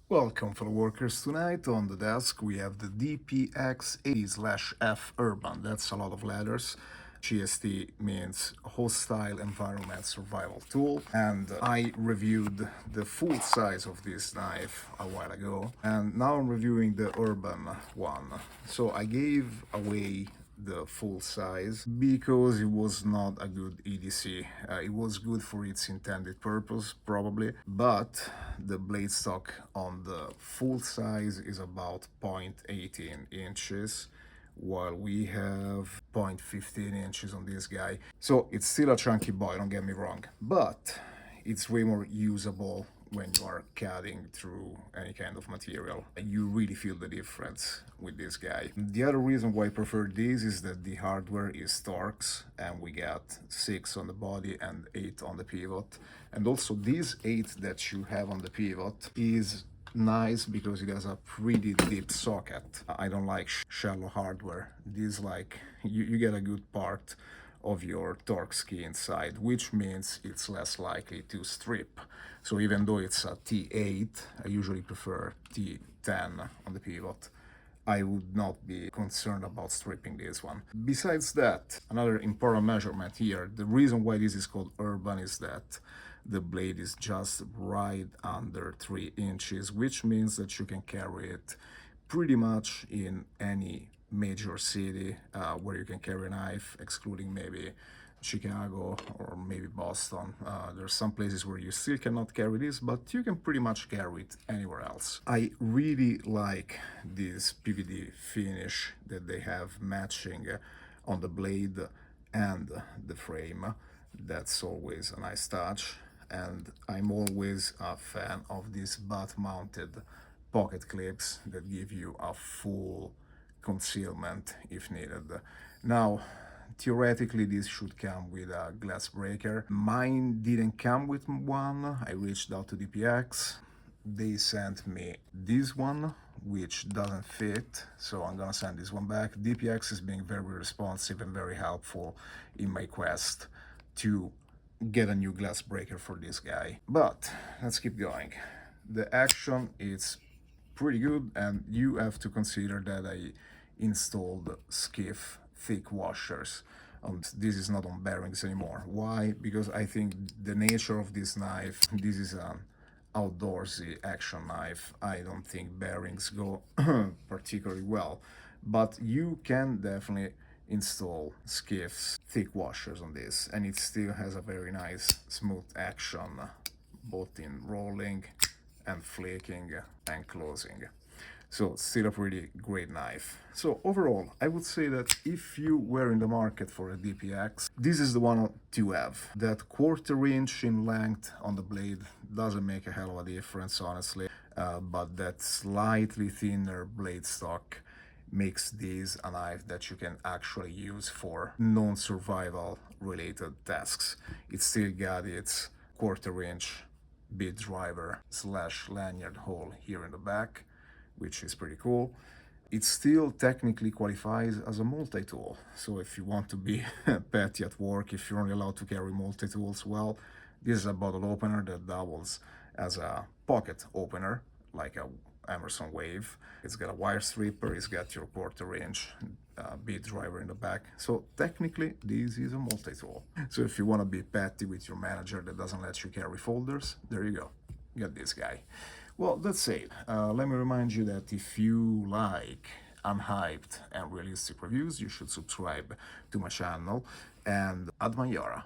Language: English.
Welcome, fellow workers. Tonight on the desk we have the DPX HEST Urban. That's a lot of letters. GST means Hostile Environment Survival Tool. And I reviewed the full size of this knife a while ago. And now I'm reviewing the Urban one. So I gave away the full size because it was not a good EDC. It was good for its intended purpose, probably, but the blade stock on the full size is about 0.18 inches, while we have 0.15 inches on this guy. So it's still a chunky boy, don't get me wrong, but it's way more usable when you are cutting through any kind of material. You really feel the difference with this guy. The other reason why I prefer this is that the hardware is Torx, and we got 6 on the body and 8 on the pivot. And also this 8 that you have on the pivot is nice because it has a pretty deep socket. I don't like shallow hardware. This, like, you get a good part of your Torx key inside, which means it's less likely to strip. So even though it's a T8, I usually prefer T10 on the pivot. I would not be concerned about stripping this one. Besides that, another important measurement here, the reason why this is called Urban is that the blade is just right under 3 inches, which means that you can carry it pretty much in any major city where you can carry a knife, excluding maybe Chicago or maybe Boston. There's some places where you still cannot carry this, but you can pretty much carry it anywhere else. I really like this PVD finish that they have matching on the blade and the frame. That's always a nice touch. And I'm always a fan of these butt-mounted pocket clips that give you a full concealment if needed. Now, theoretically, this should come with a glass breaker. Mine didn't come with one. I reached out to DPX. They sent me this one, which doesn't fit, so I'm gonna send this one back. DPX is being very responsive and very helpful in my quest to get a new glass breaker for this guy. But let's keep going. The action is pretty good, and you have to consider that I installed skiff thick washers. This is not on bearings anymore. Why? Because I think the nature of this knife, this is an outdoorsy action knife. I don't think bearings go particularly well, but you can definitely install skiffs thick washers on this, and it still has a very nice smooth action, both in rolling and flaking and closing. So still a pretty great knife. So overall, I would say that if you were in the market for a DPX, this is the one to have. That 1/4 inch in length on the blade doesn't make a hell of a difference, honestly, but that slightly thinner blade stock makes this a knife that you can actually use for non-survival related tasks. It still got its 1/4 inch bit driver / lanyard hole here in the back, which is pretty cool. It still technically qualifies as a multi-tool. So if you want to be petty at work, if you're only allowed to carry multi-tools, well, this is a bottle opener that doubles as a pocket opener, like a Emerson Wave. It's got a wire stripper, it's got your 1/4 inch bead driver in the back. So technically, this is a multi-tool. So if you want to be petty with your manager that doesn't let you carry folders, there you go. You got this guy. Well, that's it. Let me remind you that if you like unhyped and realistic reviews, you should subscribe to my channel and Ad Maiora.